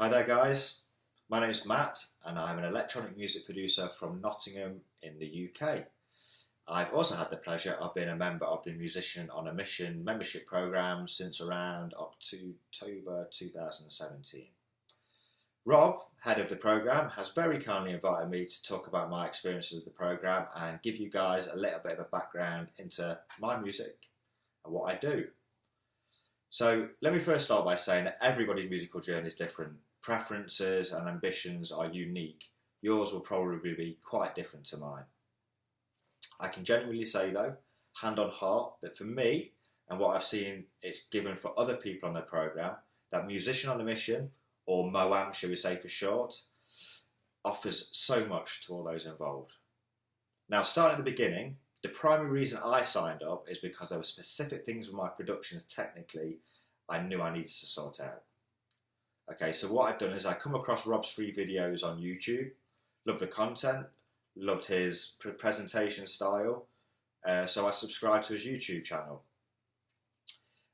Hi there guys, my name's Matt and I'm an electronic music producer from Nottingham in the UK. I've also had the pleasure of being a member of the Musician on a Mission membership programme since around October 2017. Rob, head of the programme, has very kindly invited me to talk about my experiences of the programme and give you guys a little bit of a background into my music and what I do. So let me first start by saying that everybody's musical journey is different. Preferences and ambitions are unique. Yours will probably be quite different to mine. I can genuinely say though, hand on heart, that for me and what I've seen it's given for other people on the programme, that Musician on a Mission, or MOAM shall we say for short, offers so much to all those involved. Now starting at the beginning, the primary reason I signed up is because there were specific things with my productions technically I knew I needed to sort out. Okay, so what I've done is I come across Rob's free videos on YouTube, loved the content, loved his presentation style, so I subscribed to his YouTube channel.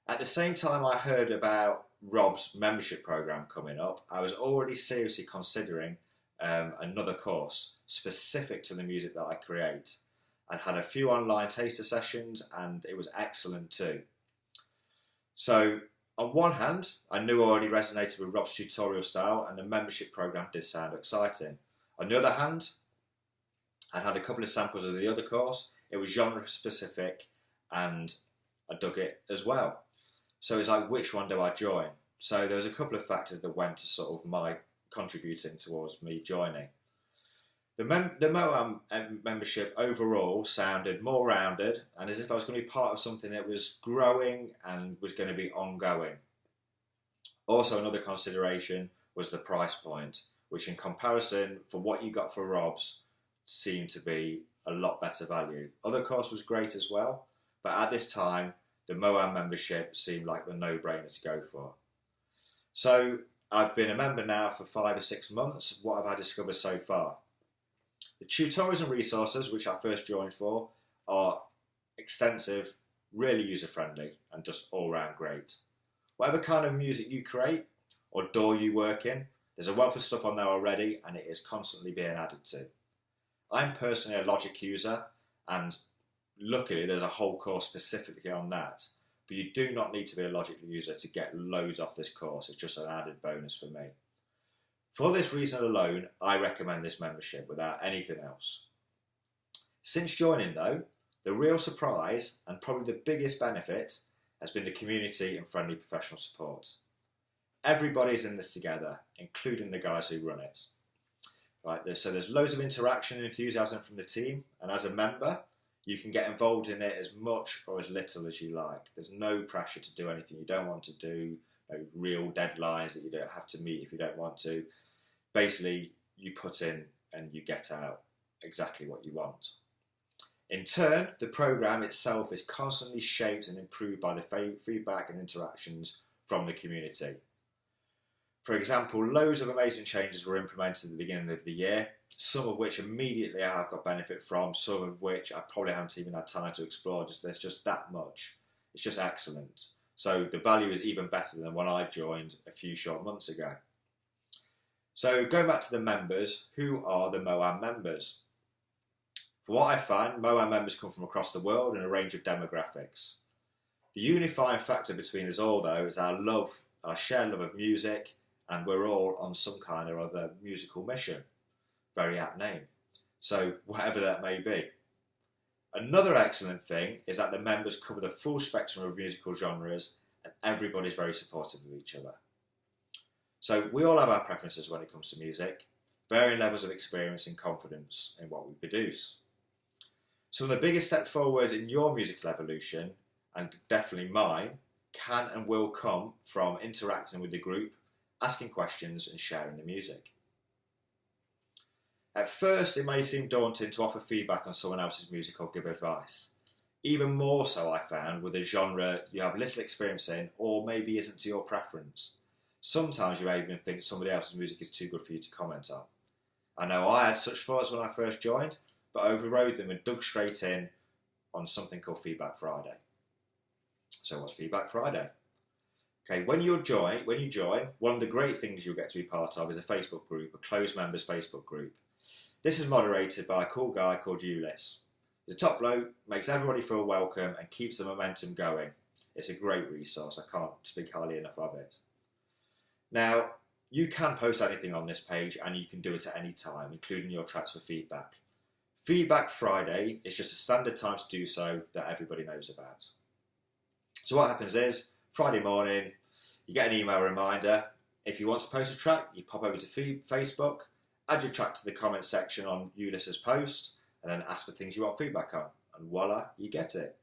At the same time I heard about Rob's membership program coming up, I was already seriously considering another course specific to the music that I create. I'd had a few online taster sessions and it was excellent too. So on one hand, I knew I already resonated with Rob's tutorial style and the membership program did sound exciting. On the other hand, I'd had a couple of samples of the other course, it was genre specific and I dug it as well. So it's like, which one do I join? So there was a couple of factors that went to sort of my contributing towards me joining. The MOAM membership overall sounded more rounded and as if I was going to be part of something that was growing and was going to be ongoing. Also another consideration was the price point, which in comparison for what you got for Rob's seemed to be a lot better value. Other course was great as well, but at this time the MOAM membership seemed like the no-brainer to go for. So I've been a member now for 5 or 6 months. What have I discovered so far? The tutorials and resources, which I first joined for, are extensive, really user-friendly, and just all-round great. Whatever kind of music you create, or DAW you work in, there's a wealth of stuff on there already, and it is constantly being added to. I'm personally a Logic user, and luckily there's a whole course specifically on that, but you do not need to be a Logic user to get loads off this course. It's just an added bonus for me. For this reason alone, I recommend this membership without anything else. Since joining though, the real surprise and probably the biggest benefit has been the community and friendly professional support. Everybody's in this together, including the guys who run it. Right, so there's loads of interaction and enthusiasm from the team, and as a member, you can get involved in it as much or as little as you like. There's no pressure to do anything you don't want to do, no real deadlines that you don't have to meet if you don't want to. Basically, you put in and you get out exactly what you want. In turn, the programme itself is constantly shaped and improved by the feedback and interactions from the community. For example, loads of amazing changes were implemented at the beginning of the year, some of which immediately I have got benefit from, some of which I probably haven't even had time to explore. There's just that much. It's just excellent. So the value is even better than when I joined a few short months ago. So going back to the members, who are the MOAM members? From what I find, MOAM members come from across the world in a range of demographics. The unifying factor between us all though is our shared love of music, and we're all on some kind or other musical mission. Very apt name. So whatever that may be. Another excellent thing is that the members cover the full spectrum of musical genres and everybody's very supportive of each other. So we all have our preferences when it comes to music, varying levels of experience and confidence in what we produce. Some of the biggest steps forward in your musical evolution, and definitely mine, can and will come from interacting with the group, asking questions and sharing the music. At first it may seem daunting to offer feedback on someone else's music or give advice. Even more so I found with a genre you have little experience in or maybe isn't to your preference. Sometimes you may even think somebody else's music is too good for you to comment on. I know I had such thoughts when I first joined, but overrode them and dug straight in on something called Feedback Friday. So what's Feedback Friday? Okay, when you join, one of the great things you'll get to be part of is a Facebook group, a closed members Facebook group. This is moderated by a cool guy called Ulysses. The top bloke, makes everybody feel welcome and keeps the momentum going. It's a great resource. I can't speak highly enough of it. Now, you can post anything on this page and you can do it at any time, including your tracks for feedback. Feedback Friday is just a standard time to do so that everybody knows about. So what happens is, Friday morning, you get an email reminder. If you want to post a track, you pop over to Facebook, add your track to the comments section on Ulysses' post, and then ask for things you want feedback on. And voila, you get it.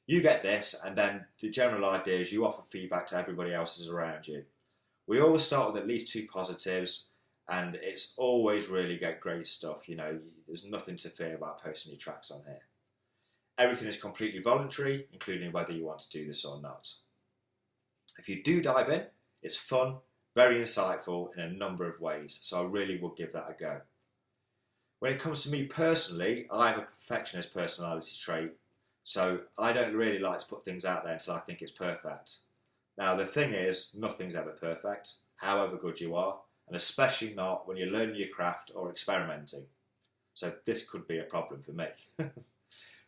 You get this, and then the general idea is you offer feedback to everybody else around you. We always start with at least 2 positives, and it's always really great stuff. There's nothing to fear about posting your tracks on here. Everything is completely voluntary, including whether you want to do this or not. If you do dive in, it's fun, very insightful in a number of ways, so I really would give that a go. When it comes to me personally, I have a perfectionist personality trait, so I don't really like to put things out there until I think it's perfect. Now the thing is, nothing's ever perfect, however good you are, and especially not when you're learning your craft or experimenting. So this could be a problem for me.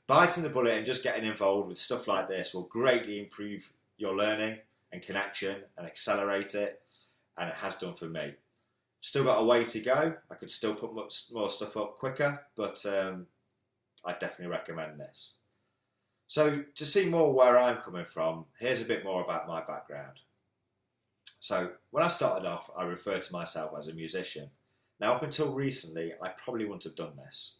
Biting the bullet and just getting involved with stuff like this will greatly improve your learning and connection and accelerate it, and it has done for me. Still got a way to go. I could still put much more stuff up quicker, but I definitely recommend this. So to see more where I'm coming from, here's a bit more about my background. So when I started off, I referred to myself as a musician. Now up until recently, I probably wouldn't have done this.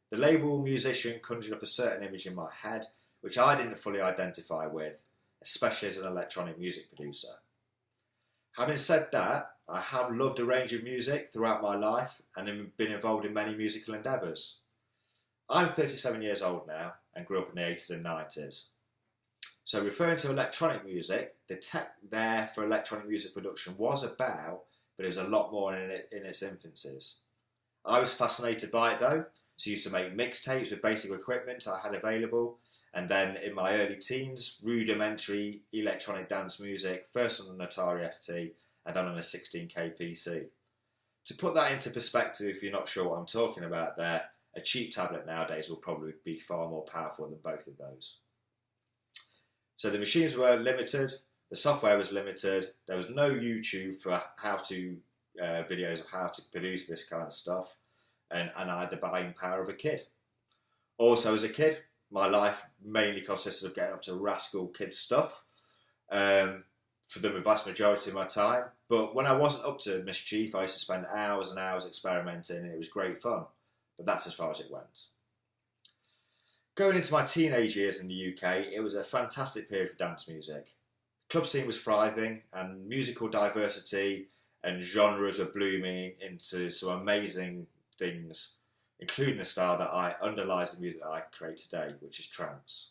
The label musician conjured up a certain image in my head, which I didn't fully identify with, especially as an electronic music producer. Having said that, I have loved a range of music throughout my life and have been involved in many musical endeavours. I'm 37 years old now and grew up in the 80s and 90s. So referring to electronic music, the tech there for electronic music production was about, but it was a lot more in its infancies. I was fascinated by it though, so I used to make mixtapes with basic equipment I had available, and then in my early teens, rudimentary electronic dance music, first on an Atari ST and then on a 16K PC. To put that into perspective, if you're not sure what I'm talking about there, a cheap tablet nowadays will probably be far more powerful than both of those. So the machines were limited, the software was limited, there was no YouTube for videos of how to produce this kind of stuff, and I had the buying power of a kid. Also as a kid, my life mainly consisted of getting up to rascal kid stuff for the vast majority of my time. But when I wasn't up to mischief, I used to spend hours and hours experimenting, and it was great fun. But that's as far as it went. Going into my teenage years in the UK, it was a fantastic period for dance music. The club scene was thriving, and musical diversity and genres were blooming into some amazing things, including a style that underlies the music that I create today, which is trance.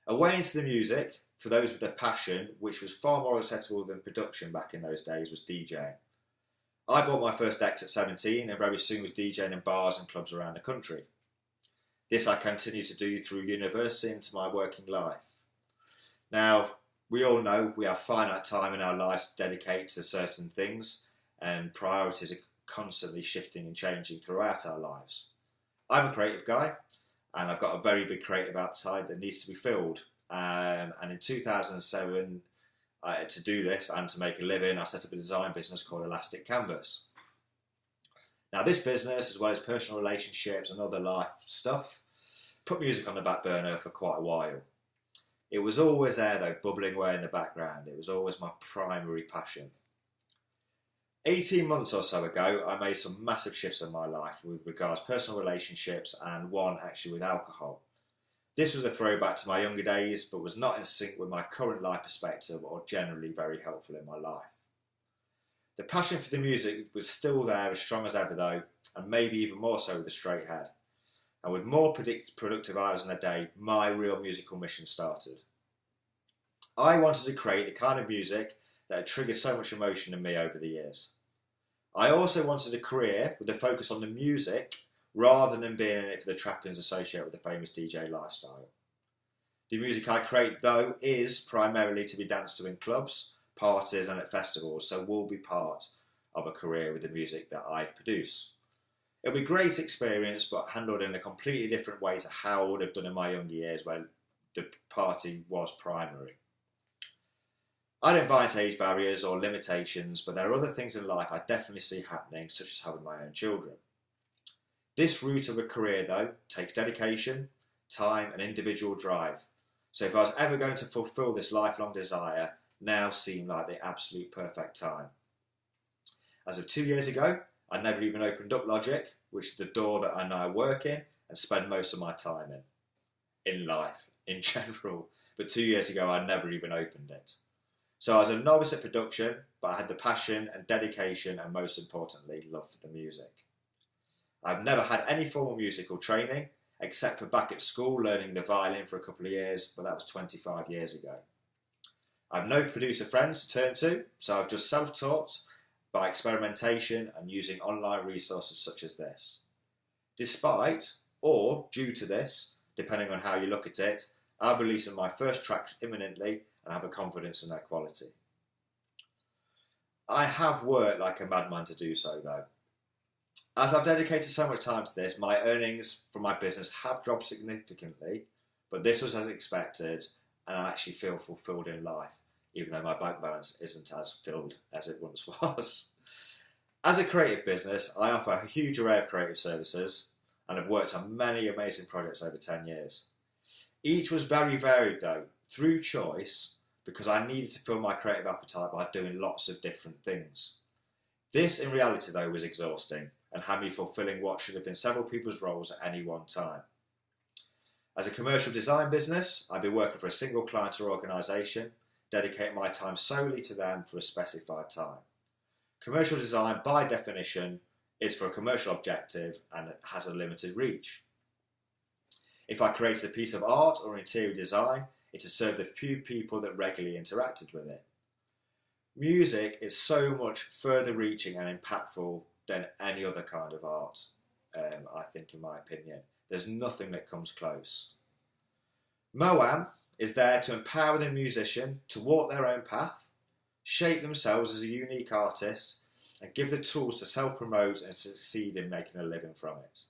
A way into the music, for those with a passion, which was far more accessible than production back in those days, was DJing. I bought my first decks at 17 and very soon was DJing in bars and clubs around the country. This I continued to do through university into my working life. Now, we all know we have finite time in our lives to dedicate to certain things, and priorities are constantly shifting and changing throughout our lives. I'm a creative guy, and I've got a very big creative appetite that needs to be filled. And in 2007, to do this and to make a living, I set up a design business called Elastic Canvas. Now this business, as well as personal relationships and other life stuff, put music on the back burner for quite a while. It was always there though, bubbling away in the background. It was always my primary passion. 18 months or so ago, I made some massive shifts in my life with regards to personal relationships, and one actually with alcohol. This was a throwback to my younger days, but was not in sync with my current life perspective or generally very helpful in my life. The passion for the music was still there, as strong as ever though, and maybe even more so with a straight head. And with more productive hours in a day, my real musical mission started. I wanted to create the kind of music that had triggered so much emotion in me over the years. I also wanted a career with a focus on the music rather than being in it for the trappings associated with the famous DJ lifestyle. The music I create, though, is primarily to be danced to in clubs, parties and at festivals, so will be part of a career with the music that I produce. It'll be a great experience, but handled in a completely different way to how I would have done in my younger years when the party was primary. I don't buy into age barriers or limitations, but there are other things in life I definitely see happening, such as having my own children. This route of a career, though, takes dedication, time and individual drive. So if I was ever going to fulfil this lifelong desire, now seemed like the absolute perfect time. As of 2 years ago, I never even opened up Logic, which is the door that I now work in and spend most of my time in life, in general. But 2 years ago, I never even opened it. So I was a novice at production, but I had the passion and dedication and most importantly, love for the music. I've never had any formal musical training, except for back at school learning the violin for a couple of years, but that was 25 years ago. I have no producer friends to turn to, so I've just self-taught by experimentation and using online resources such as this. Despite, or due to this, depending on how you look at it, I'll be releasing my first tracks imminently and have a confidence in their quality. I have worked like a madman to do so though. As I've dedicated so much time to this, my earnings from my business have dropped significantly, but this was as expected and I actually feel fulfilled in life, even though my bank balance isn't as filled as it once was. As a creative business, I offer a huge array of creative services and have worked on many amazing projects over 10 years. Each was very varied though, through choice, because I needed to fill my creative appetite by doing lots of different things. This in reality though was exhausting and had me fulfilling what should have been several people's roles at any one time. As a commercial design business, I'd be working for a single client or organisation, dedicating my time solely to them for a specified time. Commercial design, by definition, is for a commercial objective and it has a limited reach. If I created a piece of art or interior design, it has served the few people that regularly interacted with it. Music is so much further reaching and impactful than any other kind of art, I think, in my opinion. There's nothing that comes close. Moam is there to empower the musician to walk their own path, shape themselves as a unique artist, and give the tools to self-promote and succeed in making a living from it.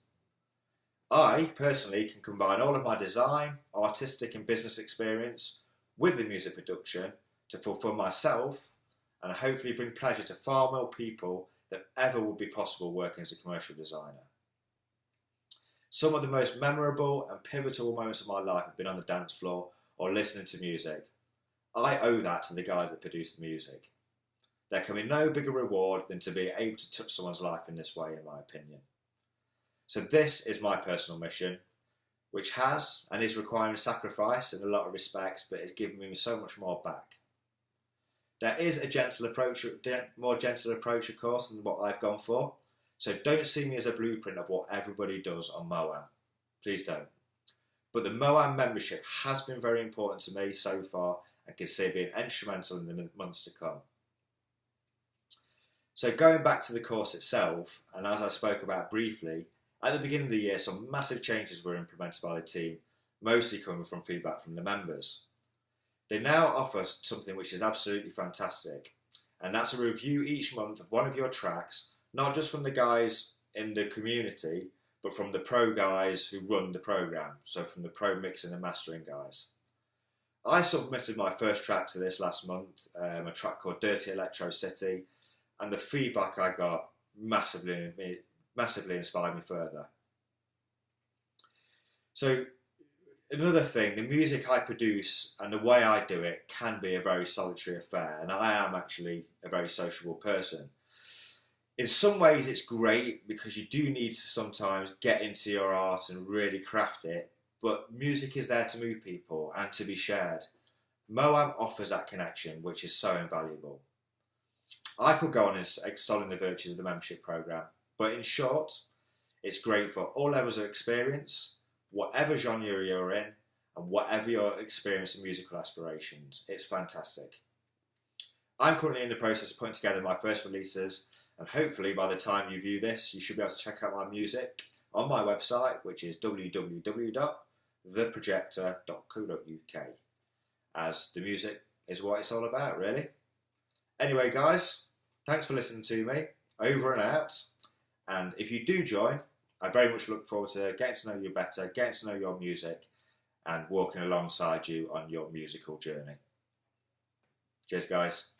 I, personally, can combine all of my design, artistic and business experience with the music production to fulfill myself and hopefully bring pleasure to far more people than ever would be possible working as a commercial designer. Some of the most memorable and pivotal moments of my life have been on the dance floor or listening to music. I owe that to the guys that produce the music. There can be no bigger reward than to be able to touch someone's life in this way, in my opinion. So this is my personal mission, which has and is requiring sacrifice in a lot of respects, but it's given me so much more back. There is a more gentle approach, of course, than what I've gone for. So don't see me as a blueprint of what everybody does on Moam. Please don't. But the Moam membership has been very important to me so far and can see it being instrumental in the months to come. So going back to the course itself, and as I spoke about briefly, at the beginning of the year some massive changes were implemented by the team, mostly coming from feedback from the members. They now offer something which is absolutely fantastic, and that's a review each month of one of your tracks, not just from the guys in the community, but from the pro guys who run the program, so from the pro mixing and mastering guys. I submitted my first track to this last month, a track called Dirty Electro City, and the feedback I got massively inspired me further. So another thing, the music I produce and the way I do it can be a very solitary affair, and I am actually a very sociable person. In some ways it's great because you do need to sometimes get into your art and really craft it, but music is there to move people and to be shared. Moam offers that connection, which is so invaluable. I could go on extolling the virtues of the membership program, but in short, it's great for all levels of experience, whatever genre you're in, and whatever your experience and musical aspirations. It's fantastic. I'm currently in the process of putting together my first releases, and hopefully by the time you view this, you should be able to check out my music on my website, which is www.moam.co.uk. theprojector.co.uk, as the music is what it's all about, really. Anyway, guys, thanks for listening to me. Over and out. And if you do join, I very much look forward to getting to know you better, getting to know your music, and walking alongside you on your musical journey. Cheers, guys.